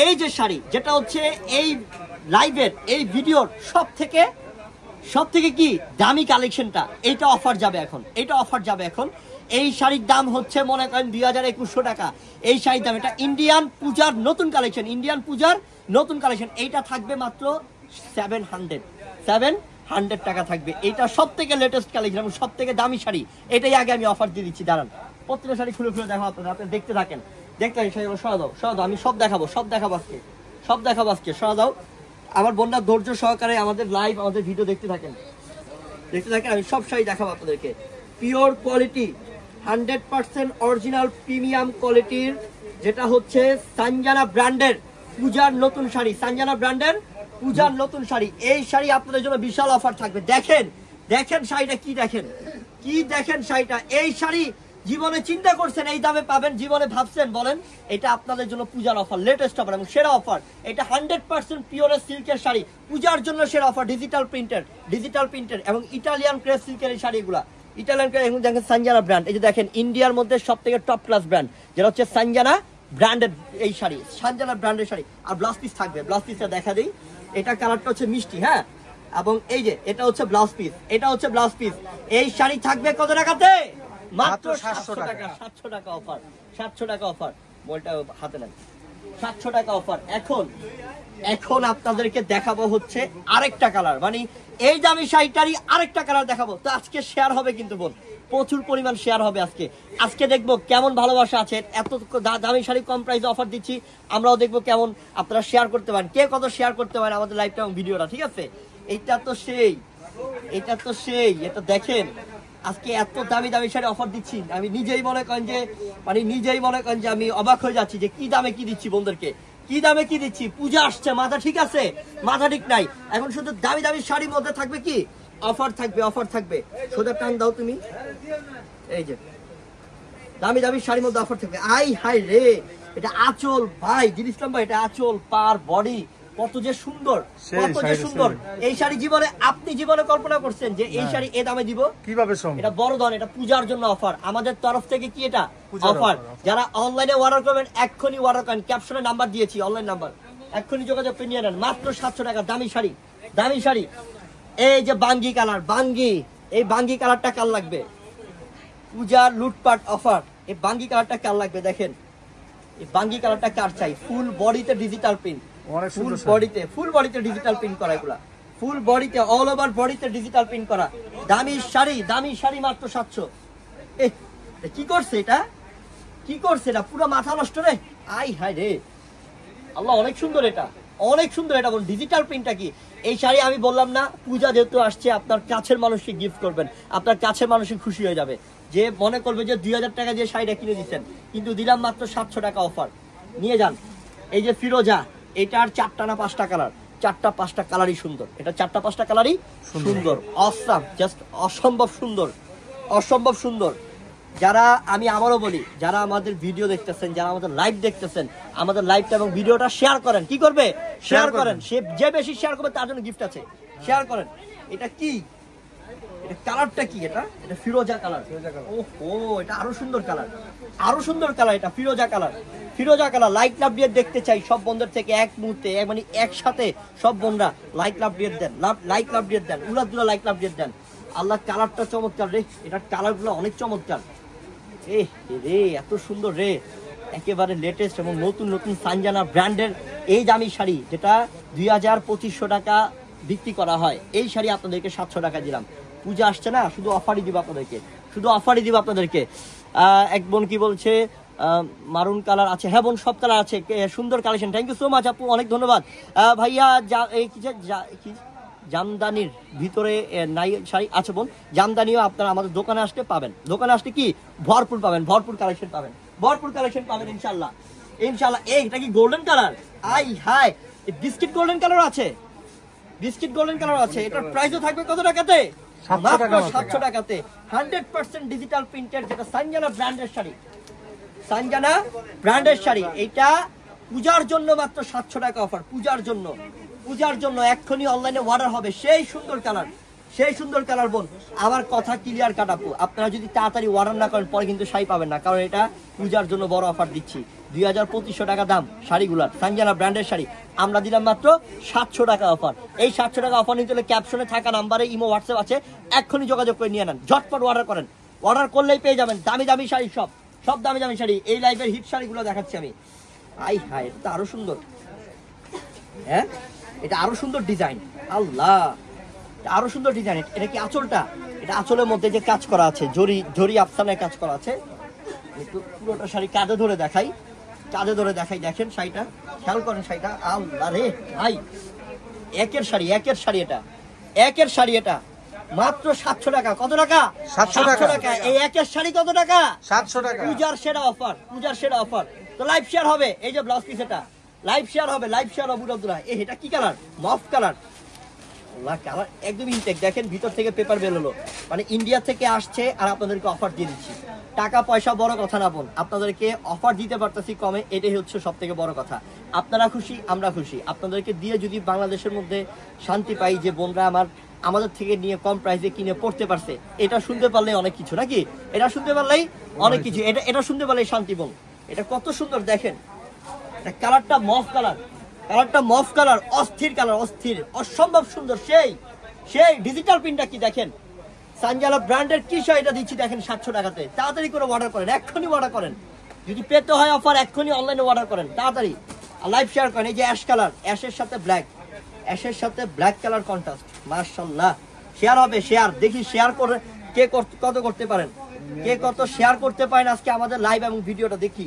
এই যে শাড়ি যেটা হচ্ছে এই লাইভের এই ভিডিওর সব থেকে কি দামি কালেকশনটা, এইটা অফার যাবে এখন, এটা অফার যাবে এখন। এই শাড়ির দাম হচ্ছে মনে করেন 2200 টাকা। এই শাড়ির দাম, এটা ইন্ডিয়ান পূজার নতুন কালেকশন, ইন্ডিয়ান পূজার নতুন কালেকশন। এইটা থাকবে মাত্র 700 টাকা থাকবে। এটা সব থেকে লেটেস্ট কালেকশন এবং সব থেকে দামি শাড়ি। এটাই আগে আমি অফার দিয়ে দিচ্ছি। দাঁড়ান, প্রত্যেকটা শাড়ি খুলে দেখাবো আপনারা, আপনি দেখতে থাকেন। শাড়িগুলো সরা দাও, আমি সব দেখাবো আজকে সরা দাও। আমার বোনরা ধৈর্য সহকারে আমাদের লাইভ, আমাদের ভিডিও দেখতে থাকেন। আমি সব শাড়ি দেখাবো আপনাদেরকে। পিওর কোয়ালিটি, 100% অরিজিনাল প্রিমিয়াম কোয়ালিটির, যেটা হচ্ছে সানজানা ব্র্যান্ডের পূজার নতুন শাড়ি, সানজানা ব্র্যান্ডের পূজার নতুন শাড়ি। এই শাড়ি আপনাদের জন্য বিশাল অফার থাকবে। দেখেন শাড়িটা, কি দেখেন শাড়িটা। এই শাড়ি জীবনে চিন্তা করছেন এই দামে পাবেন, জীবনে ভাবছেন বলেন? এটা আপনাদের জন্য পূজার অফার, লেটেস্ট অফার এবং সেরা অফার। এটা 100% পিওর সিল্কের শাড়ি, পূজার জন্য সেরা অফার। ডিজিটাল প্রিন্টের এবং ইটালিয়ান ক্রেপ সিল্কের এই শাড়িগুলা, ইটালিয়ান ক্রেপ। এবং দেখেন সানজানা ব্র্যান্ড, এই যে দেখেন ইন্ডিয়ার মধ্যে সব থেকে টপ ক্লাস ব্র্যান্ড যেটা হচ্ছে সানজানা ব্র্যান্ডের এই শাড়ি, সানজানা ব্র্যান্ডের শাড়ি। আর ব্লাউজ পিস থাকবে, ব্লাউজ পিসটা দেখা দিই। এটা কালারটা হচ্ছে মিষ্টি, হ্যাঁ। এবং এই যে এটা হচ্ছে ব্লাউজ পিস, এই শাড়ি থাকবে কত টাকাতে? মাত্র 700 টাকা। 700 টাকা অফার, 700 টাকা অফার। বলটা হাতে নেন, 700 টাকা অফার। এখন আপনাদেরকে দেখাবো হচ্ছে আরেকটা কালার, মানে এই দামি শাড়িটারই আরেকটা কালার দেখাবো। তো আজকে শেয়ার হবে কিন্তু বোন, প্রচুর পরিমাণ শেয়ার হবে আজকে দেখবো কেমন ভালোবাসা আছে। এত দামি শাড়ি কম প্রাইসে অফার দিচ্ছি, আমরাও দেখবো কেমন আপনারা শেয়ার করতে পারেন, কে কত শেয়ার করতে পারেন আমাদের লাইভটা এবং ভিডিওটা, ঠিক আছে? এটা তো সেই, এটা দেখেন আজকে এত দামি শাড়ি অফার দিচ্ছি। আমি নিজেই মনে করেন যে আমি অবাক হয়ে যাচ্ছি যে কি দামে কি দিচ্ছি বন্ধুদেরকে, কি দিচ্ছি। পূজা আসছে, মাথা ঠিক আছে? মাথা ঠিক নাই। এখন শুধু দামি শাড়ির মধ্যে থাকবে কি অফার থাকবে। সোজা টান দাও তুমি, এই যে দামি শাড়ির মধ্যে অফার থাকবে। হাই রে, এটা আঁচল ভাই, জিনিসটা ভাই, এটা আঁচল, পার, বডি কত যে সুন্দর। এই শাড়ি আপনি জীবনে কল্পনা করছেন যে এই শাড়ি এ দামে দিব? কিভাবে সম্ভব? এটা বড় ধরনের, এটা পূজার জন্য অফার আমাদের তরফ থেকে। কি এটা অফার? যারা অনলাইনে অর্ডার করবেন এক্ষুনি অর্ডার করেন, ক্যাপশনে নাম্বার দিয়েছি, অনলাইন নাম্বার, এক্ষুনি যোগাযোগ করে নিয়ে নেন। মাত্র 700 টাকা দামি শাড়ি। এই যে বাঙ্গি কালার, এই বাঙ্গি কালারটা কাল লাগবে? পূজার লুটপাট অফার, এই বাঙ্গি কালারটা কাল লাগবে? দেখেন এই বাঙ্গি কালারটা কার চাই? ফুল বডিতে ডিজিটাল প্রিন্ট, ফুল বডিতে ডিজিটাল প্রিন্ট করা, এগুলা ফুল বডিতে, অল ওভার বডিতে ডিজিটাল প্রিন্ট করা দামি শাড়ি মাত্র 700। কি করছে এটা? পুরো মাথা নষ্ট রে। হাই রে আল্লাহ, অনেক সুন্দর এটা বল। ডিজিটাল প্রিন্টটা কি? এই শাড়ি আমি বললাম না, পূজা যেহেতু আসছে, আপনার কাছের মানুষকে গিফট করবেন, আপনার কাছের মানুষই খুশি হয়ে যাবে, যে মনে করবে যে 2000 টাকা দিয়ে শাড়িটা কিনে দিচ্ছেন, কিন্তু দিলাম মাত্র 700 টাকা অফার, নিয়ে যান। এই যে ফিরোজা, এটার 4টা না 5টা কালার, 4টা 5টা কালারই সুন্দর, এটা 4টা 5টা কালারই সুন্দর, অসাম, জাস্ট অসম্ভব সুন্দর। যারা, আমি আবারও বলি, যারা আমাদের ভিডিও দেখতেছেন, যারা আমাদের লাইভ দেখতেছেন, আমাদের লাইভটা এবং ভিডিওটা শেয়ার করেন। কি করবে? শেয়ার করেন। সে যে বেশি শেয়ার করবে তার জন্য গিফট আছে, শেয়ার করেন। এটা কি? এটা কালারটা কি? এটা ফিরোজা কালার। ওহো, এটা আরো সুন্দর কালার, এটা ফিরোজা কালার। লাইক লাভ দিয়ে দেখতে চাই সব বন্ধুদের থেকে এক মুহূর্তে, মানে একসাথে সব বন্ধুরা লাইক লাভ দিয়ে দেন, উড়াদুরা লাইক লাভ দিয়ে দেন। আল্লাহ, কালারটা চমৎকার রে, এটার কালারগুলো অনেক চমৎকার। রে এত সুন্দর রে, একেবারে লেটেস্ট এবং নতুন সানজানা ব্র্যান্ডের এই দামি শাড়ি, যেটা 2200 টাকা বিক্রি করা হয়, এই শাড়ি আপনাদেরকে 700 টাকা দিলাম। পূজা আসছে না, শুধু অফারই দিব আপনাদেরকে। এক বোন কি বলছে? মারুন কালার আছে, হ্যাঁ বোন, সব কালার আছে, সুন্দর collection. Thank you so much আপু, অনেক ধন্যবাদ ভাইয়া। জামদানির ভিতরে নাই শাড়ি আছে বোন, জামদানিও আপনারা আমাদের দোকানে আসলে পাবেন। দোকানে আসলে কি ভরপুর কালেকশন পাবেন ইনশাল্লাহ। এটা কি golden colour? Hi, biscuit golden colour আছে, এটার প্রাইসও থাকবে কত টাকাতে? 700 টাকাতে। 100% ডিজিটাল প্রিন্টের, যেটা সানজানা ব্র্যান্ডের শাড়ি। এটা পূজার জন্য মাত্র 700 টাকা অফার, পূজার জন্য এক্ষুনি অনলাইনে অর্ডার হবে। সেই সুন্দর কালার বোন, আমার কথা ক্লিয়ার কাটাবো। আপনারা যদি তাড়াতাড়ি অর্ডার না করেন পরে কিন্তু শাড়ি পাবেন না, কারণ এটা পূজার জন্য বড় অফার দিচ্ছি। 2200 টাকা দাম শাড়িগুলার, সানজানা ব্র্যান্ডের শাড়ি, আমরা দিলাম মাত্র 700 টাকা অফার। এই 700 টাকা অফার নিতে হলে ক্যাপশনে থাকা নাম্বারে ইমো হোয়াটসঅ্যাপ আছে, এক্ষুনি যোগাযোগ করে নিয়ে নেন, ঝটপট অর্ডার করেন। অর্ডার করলেই পেয়ে যাবেন দামি দামি শাড়ি, সব দামি দামি শাড়ি। এই লাইভের হিট শাড়িগুলো দেখাচ্ছি আমি। আই হায়, এটা আরো সুন্দর, হ্যাঁ এটা আরো সুন্দর ডিজাইন, আল্লাহ আরো সুন্দর ডিজাইন। এটা কি আঁচলটা? এটা আঁচলের মধ্যে যে কাজ করা আছে, জরি আফসানের কাজ করা আছে। একটু পুরোটা শাড়ি কাঁধে ধরে দেখাই, দেখেন শাড়িটা, খেয়াল করেন শাড়িটা, আল্লাহ রে ভাই, একের শাড়ি এটা মাত্র 700 টাকা। কত টাকা? 700 টাকা। এই একের শাড়ি কত টাকা? 700 টাকা। পূজার সেরা অফার। তো লাইভ শেয়ার হবে, এই যে ব্লাউজ পিস, এটা লাইভ শেয়ার হবে বুড়াদুরা। এটা কি কালার? মফ কালার, কালার একদম ইনটেক। দেখেন ভিতর থেকে পেপার বেরোলো, মানে ইন্ডিয়া থেকে আসছে, আর আপনাদেরকে অফার দিয়ে দিচ্ছি। টাকা পয়সা বড় কথা না বোন, আপনাদেরকে অফার দিতে পারতেছি কমে, এটাই হচ্ছে সব থেকে বড় কথা। আপনারা খুশি, আমরা খুশি। আপনাদেরকে দিয়ে যদি বাংলাদেশের মধ্যে শান্তি পাই যে বোনরা আমাদের থেকে নিয়ে কম প্রাইসে কিনে পড়তে পারছে, এটা শুনতে পারলেই অনেক কিছু, নাকি? এটা শুনতে পারলেই অনেক কিছু, এটা শুনতে পারলেই শান্তি বোন। এটা কত সুন্দর দেখেন, কালারটা মফ কালার, অস্থির কালার, অসম্ভব সুন্দর। সেই ডিজিটাল প্রিন্টটা কি দেখেন, সানজানা ব্র্যান্ডের কি শাড়িটা দিচ্ছি দেখেন 700 টাকাতে। তাড়াতাড়ি করে অর্ডার করেন, এক্ষুনি অর্ডার করেন। যদি পেতে হয় অফার, এক্ষুনি অনলাইনে অর্ডার করেন তাড়াতাড়ি, লাইভ শেয়ার করেন। এই যে অ্যাশ কালার, অ্যাশের সাথে ব্ল্যাক কালার কন্ট্রাস্ট, মাশাআল্লাহ। শেয়ার হবে, দেখি শেয়ার করে কে কত করতে পারেন, কে কত শেয়ার করতে পারেন আজকে আমাদের লাইভ এবং ভিডিওটা। দেখি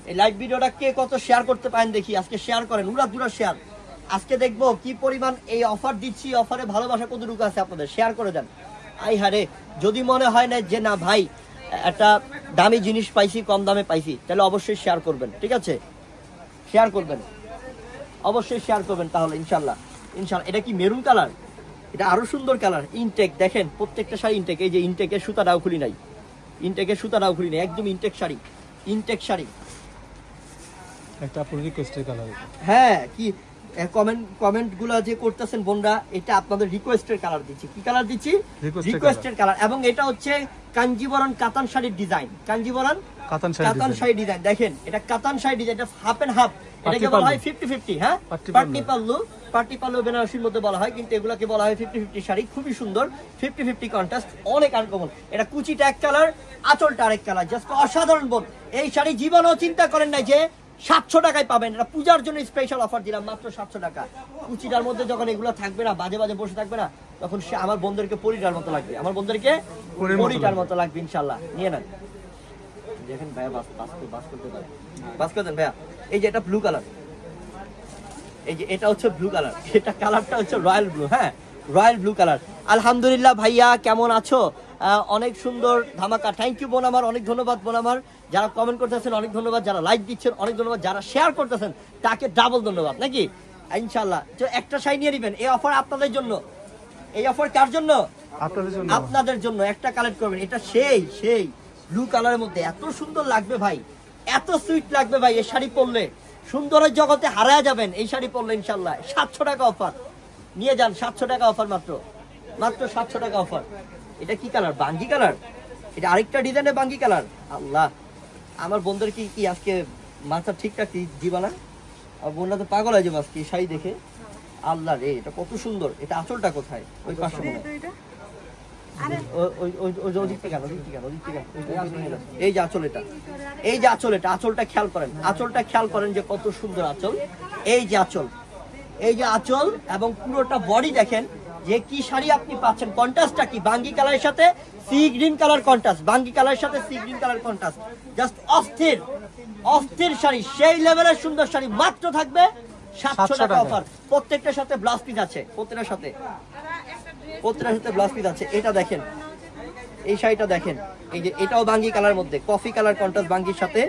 এই লাইভ ভিডিওটা কে কত শেয়ার করতে পারেন, দেখি আজকে শেয়ার করেন, উড়া শেয়ার। আজকে দেখবো কি পরিমাণ এই অফার দিচ্ছি, অফারে ভালোবাসা কতটুকু আছে আপনাদের, শেয়ার করে দেন। আই হারে, যদি মনে হয় না যে না ভাই একটা দামি জিনিস পাইছি, কম দামে পাইছি, তাহলে অবশ্যই শেয়ার করবেন, ঠিক আছে? শেয়ার করবেন, অবশ্যই শেয়ার করবেন, তাহলে ইনশাল্লাহ। এটা কি মেরুন কালার? এটা আরো সুন্দর কালার, ইনটেক। দেখেন প্রত্যেকটা শাড়ি ইনটেক। এই যে ইনটেকের সুতাটাও খুলি নাই, একদম ইনটেক শাড়ি। একটা পুরো রিকোয়েস্টের কালার। হ্যাঁ, কি কমেন্ট গুলা যে করতেছেন বোনরা, এটা আপনাদের রিকোয়েস্টের কালার দিচ্ছি। কি কালার দিচ্ছি? রিকোয়েস্টের কালার। এবং এটা হচ্ছে কাঞ্জিবরম কাতান শাড়ির ডিজাইন, কাতান শাড়ি ডিজাইন। দেখেন এটা কাতান শাড়ি ডিজাইন, এটা হাফ এন্ড হাফ, এটাকে বলা হয় 50-50। হ্যাঁ, পার্টি পাল্লু বেনারসির মধ্যে বলা হয়, কিন্তু এগুলাকে বলা হয় 50-50 শাড়ি। খুবই সুন্দর, 50-50 কন্ট্রাস্ট, অনেক আনকমন। এটা কুচিটা এক কালার, আঁচলটা আরেক কালার, জাস্ট অসাধারণ বোন। এই শাড়ি জীবনেও চিন্তা করেন না যে 700 টাকায় পাবেন। এটা পূজার জন্য স্পেশাল অফার দিলাম, মাত্র 700 টাকা। কুচিটার মধ্যে যখন এগুলো থাকবে না, বাজে বসে থাকবে না, তখন সে আমার বন্ধুদেরকে পরিটার মতো লাগবে, ইনশাল্লাহ। নিয়ে নেন, দেখেন ভাইয়া বাস করতেন ভাইয়া। এই যে এটা ব্লু কালার, এটা হচ্ছে ব্লু কালার, এটা কালারটা হচ্ছে রয়্যাল ব্লু। হ্যাঁ, রয়্যাল ব্লু কালার। আলহামদুলিল্লাহ ভাইয়া, কেমন আছো? অনেক সুন্দর ধামাকা। থ্যাংক ইউ বোন আমার, অনেক ধন্যবাদ বোন আমার। যারা কমেন্ট করতেছেন অনেক ধন্যবাদ, যারা লাইক দিচ্ছেন অনেক ধন্যবাদ, যারা শেয়ার করতেছেন তাকে ডাবল ধন্যবাদ, নাকি? ইনশাল্লাহ একটা শাড়ি নিয়ে নেবেন, এই অফার আপনাদের জন্য। এই অফার কার জন্য? আপনাদের জন্য। একটা কালেক্ট করবেন, এটা সেই ব্লু কালারের মধ্যে এত সুন্দর লাগবে ভাই, এত সুইট লাগবে ভাই। এই শাড়ি পরলে সুন্দরের জগতে হারায় যাবেন, এই শাড়ি পরলে ইনশাল্লাহ। 700 টাকা অফার, নিয়ে যান। 700 টাকা অফার, মাত্র 700 টাকা অফার। এটা কি কালার? বাঙ্গি কালার। এটা আরেকটা ডিজাইনের বাঙ্গি কালার। আল্লাহ, আমার বন্ধুদের কি আজকে মাথা ঠিকঠাক দিবা না? আর বোনরা তো পাগল হয়ে যাবে আজকে শাড়ি দেখে। আল্লাহ রে, এটা কত সুন্দর। এটা আঁচলটা কোথায়? ওই পাশে মনে হয়। এই যে আঁচল, আঁচলটা খেয়াল করেন যে কত সুন্দর আঁচল। এই যে আঁচল এবং পুরোটা বডি দেখেন যে কি শাড়ি আপনি পাচ্ছেন। কন্ট্রাস্টটা কি? বাঙ্গি কালারের সাথে sea green colour contrast, just অস্থির শাড়ি, সেই লেভেলের সুন্দর শাড়ি। মাত্র থাকবে 700 টাকা অফার। প্রত্যেকটার সাথে ব্লাউজ পিস আছে, প্রত্যেকটার সাথে ব্লাউজ পিস আছে। এটা দেখেন, এই শাড়িটা দেখেন, এই যে এটাও বাঙ্গি কালার মধ্যে, কফি কালার কন্ট্রাস্ট বাঙ্গির সাথে।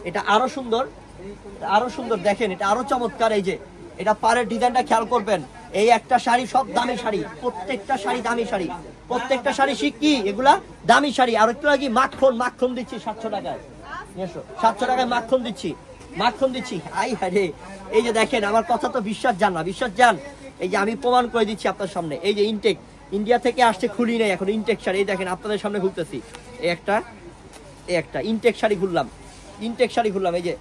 এটা আরো সুন্দর দেখেন, এটা আরো চমৎকার। এই যে এটা পাড়ের ডিজাইনটা খেয়াল করবেন। এই একটা শাড়ি, সব দামি শাড়ি, প্রত্যেকটা শাড়ি দামি শাড়ি, প্রত্যেকটা শাড়ি কি এগুলা দামি শাড়ি। আর একটু আগে মাখন দিচ্ছি 700 টাকায়। 700 টাকায় মাখন দিচ্ছি। আই হারে, এই যে দেখেন, আমার কথা তো বিশ্বাস যান। এই যে আমি প্রমাণ করে দিচ্ছি আপনার সামনে। এই যে ইনটেক, ইন্ডিয়া থেকে আসছে, খুলি নাই এখন। ইনটেক শাড়ি, এই দেখেন আপনাদের সামনে খুলতেছি। এই একটা ইনটেক শাড়ি খুললাম। ইনটেক শাড়ি খুললাম, এই যে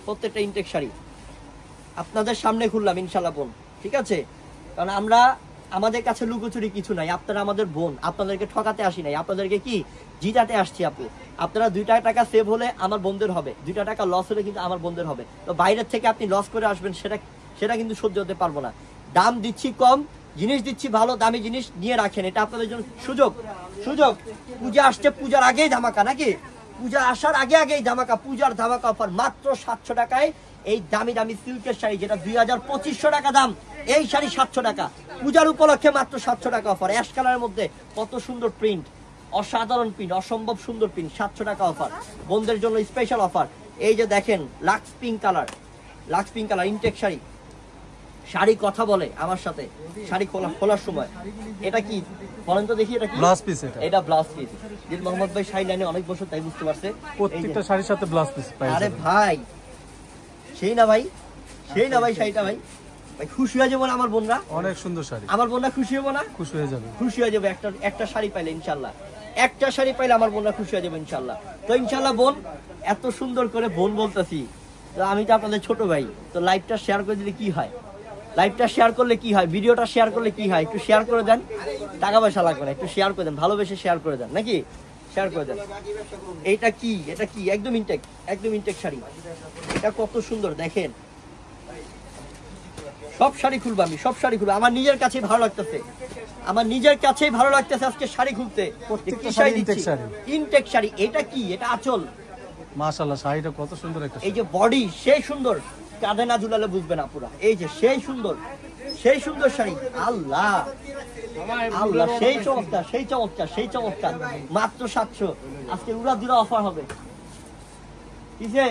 প্রত্যেকটা ইনটেক শাড়ি আপনাদের সামনে খুললাম ইনশাল্লাহ বোন, ঠিক আছে? কারণ আমরা আমাদের কাছে লুকোচুরি কিছু নাই, আপনারা আমাদের বোন, আপনাদেরকে ঠকাতে আসি নাই, আপনাদেরকে কি জিতাতে আসছি আপু। আপনারা 2 টাকা সেভ হলে আমার বোনদের হবে, 2 টাকা লস হলে কিন্তু আমার বোনদের হবে। তো বাইরের থেকে আপনি লস করে আসবেন, সেটা কিন্তু সহ্য হতে পারবো না। দাম দিচ্ছি কম, জিনিস দিচ্ছি ভালো, দামি জিনিস নিয়ে রাখেন, এটা আপনাদের জন্য সুযোগ। পূজা আসছে, পূজার আগেই ধামাকা নাকি? পূজা আসার আগেই ধামাকা, পূজার ধামাকা অফার মাত্র 700 টাকায় এই দামি দামি সিল্কের শাড়ি, যেটা 2500 টাকা দাম, এই শাড়ি 700 টাকা। পূজার উপলক্ষে মাত্র 700 টাকা অফার। অ্যাশ কালারের মধ্যে কত সুন্দর প্রিন্ট, অসাধারণ প্রিন্ট, অসম্ভব সুন্দর প্রিন্ট, 700 টাকা অফার। বোনদের জন্য স্পেশাল অফার। এই যে দেখেন লাক্স পিঙ্ক কালার ইনটেক শাড়ি। শাড়ি কথা বলে আমার সাথে, শাড়ি খোলার সময়। এটা কি বলেন তো দেখি, এটা কি ব্লাউজ পিস? এটা ব্লাউজ পিস। দিল মোহাম্মদ ভাই শাড়ি লাইনে অনেক বছর, তাই বুঝতে পারছে প্রত্যেকটা শাড়ির সাথে ব্লাউজ পিস পাই। আরে ভাই সেই না ভাই শাড়িটা ভাই খুশি হয়ে যাবো না আমার বোনরা? অনেক সুন্দর শাড়ি, আমার বোনরা খুশি হবো না? খুশি হয়ে যাবে, খুশি হয়ে যাবে একটা শাড়ি পাইলে ইনশাল্লাহ। একটা শাড়ি পাইলে আমার বোনরা খুশি হয়ে যাবে ইনশাল্লাহ। তো ইনশাল্লাহ বোন, এত সুন্দর করে বোন বলতেছি, তো আমি তো আপনাদের ছোট ভাই, তো লাইভটা শেয়ার করে দিলে কি হয়? লাইভটা শেয়ার করলে কি হয়? ভিডিওটা শেয়ার করলে কি হয়? একটু শেয়ার করে দেন, টাকা পয়সা লাগবে না, একটু শেয়ার করে দেন, ভালোবেসে শেয়ার করে দেন নাকি? শেয়ার করে দেন। এটা কি একদম ইনটেক শাড়ি। এটা কত সুন্দর দেখেন। সব শাড়ি খুলবো আমি, সব শাড়ি খুলবো। আমার নিজের কাছেই ভালো লাগতেছে আজকে শাড়ি খুলতে। ইনটেক শাড়ি। এটা কি? এটা আঁচল। মাশাআল্লাহ, শাড়িটা কত সুন্দর একটা। এই যে বডি সেই সুন্দর, কাঁধে না ঝুলালে বুঝবে না পুরা। এই যে সেই সুন্দর শাড়ি। আল্লাহ সেই চমৎকার। মাত্র 700। আজকে উড়াধুরা অফার হবে। কিসে?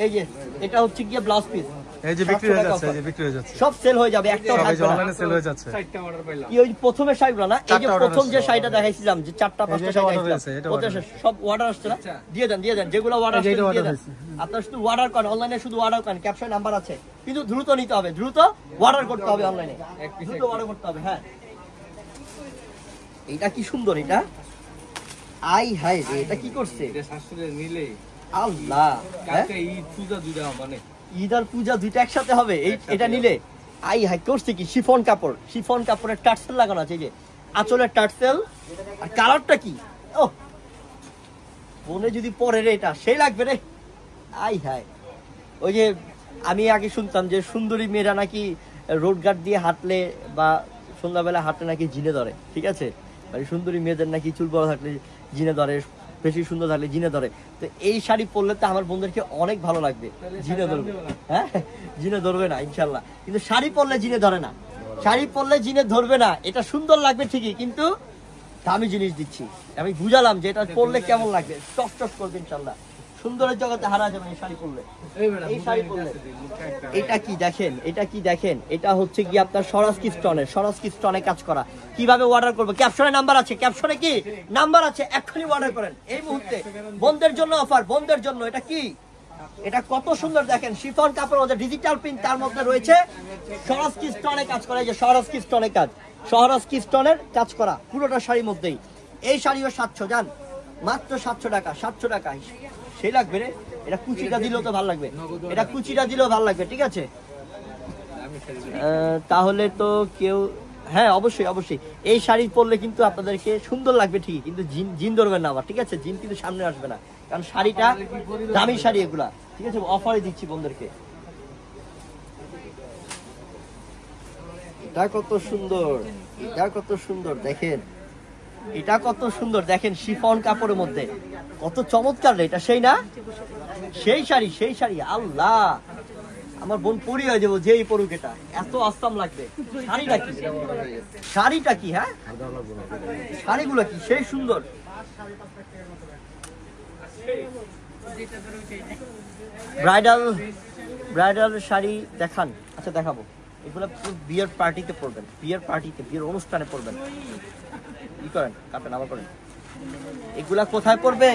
এই যে এটা হচ্ছে গিয়ে ব্লাউজ পিস। এই যে বিক্রি হয়ে যাচ্ছে, সব সেল হয়ে যাবে, একটাও থাকবে না। অনলাইনে সেল হয়ে যাচ্ছে। কি ওই প্রথমে শাড়িগুলো না, এই যে প্রথম যে শাড়িটা দেখাইছিলাম, যে 4টা-5টা শাড়ি দেখাইছিলাম, ওটা সব অর্ডার আসছে না? দিয়ে দেন যেগুলো অর্ডার আসছে দিয়ে দেন। আপনারা শুধু অর্ডার করেন, অনলাইনে শুধু অর্ডার করেন, ক্যাপশন নাম্বার আছে, কিন্তু দ্রুত নিতে হবে, দ্রুত অর্ডার করতে হবে, অনলাইনে দ্রুত অর্ডার করতে হবে। হ্যাঁ, এটা কি সুন্দর, এটা আই হাই রে, এটা কি করছে? আল্লাহ, ঈদ আর পূজা দুইটা একসাথে হবে এটা নিলে। আই হাই করছে কি? শিফন কাপড়ের টার্সেল লাগানো আছে, এই যে আঁচলের টার্সেল। আর কালারটা কি? ও বোনে যদি পরে রে, এটা সেই লাগবে রে। আই হাই, ওই যে আমি আগে শুনতাম যে সুন্দরী মেয়েরা নাকি রোড গার্ড দিয়ে হাঁটলে বা সন্ধ্যাবেলা হাঁটলে নাকি জিনে ধরে, ঠিক আছে? মানে সুন্দরী মেয়েদের নাকি চুল বড় থাকলে জিনে ধরে, বেশি সুন্দর থাকলে জিনে ধরে। তো এই শাড়ি পরলে তো আমার বন্ধুদেরকে অনেক ভালো লাগবে, জিনে ধরবে। হ্যাঁ, জিনে ধরবে না ইনশাল্লাহ, কিন্তু শাড়ি পরলে জিনে ধরে না, এটা সুন্দর লাগবে ঠিকই, কিন্তু দামি জিনিস দিচ্ছি। আমি বুঝালাম যে এটা পরলে কেমন লাগবে, টক করবে ইনশাল্লাহ। সুন্দরের জগতে হারা যাবে এই শাড়ি পরলে। এটা কি দেখেন, এটা হচ্ছে কি আপনার সরাসকি স্টোনে কাজ করা। কিভাবে অর্ডার করবো? ক্যাপশনে নাম্বার আছে, এক্ষুনি অর্ডার করেন এই মুহূর্তে। বোনদের জন্য অফার, বোনদের জন্য। এটা কি? এটা কত সুন্দর দেখেন, শিফন কাপড়, ওদের ডিজিটাল প্রিন্ট, তার মধ্যে রয়েছে সরাসকি স্টোনে কাজ করা। এই যে সরাসকি স্টোনের কাজ করা পুরোটা শাড়ির মধ্যেই। এই শাড়িও 700, জান মাত্র 700 টাকা। সেই লাগবে রে, এটা কুচিটা দিলেও তো ভালো লাগবে, ঠিক আছে? তাহলে তো কেউ, হ্যাঁ অবশ্যই এই শাড়ি পরলে কিন্তু আপনাদেরকে সুন্দর লাগবে ঠিকই, কিন্তু জিন ধরবেন না আবার, ঠিক আছে? জিন কিন্তু সামনে আসবে না, কারণ শাড়িটা দামি শাড়ি এগুলা, ঠিক আছে? অফারে দিচ্ছি বন্ধুদেরকে। এটা কত সুন্দর দেখেন, শিফন কাপড়ের মধ্যে কত চমৎকার রে। এটা সেই না, সেই শাড়ি। আল্লাহ, আমার বোন পরি হয়ে যাবো যেই পরুক, এটা এত আসাম লাগবে। শাড়িটা কি? হ্যাঁ, শাড়িগুলো কি সেই সুন্দর। ব্রাইডাল শাড়ি দেখান। আচ্ছা দেখাবো, এগুলো বিয়ের পার্টিতে পরবেন, বিয়ের অনুষ্ঠানে পরবেন। কি করেন? কাটেন আবার করেন। এগুলা কোথায় পরবে?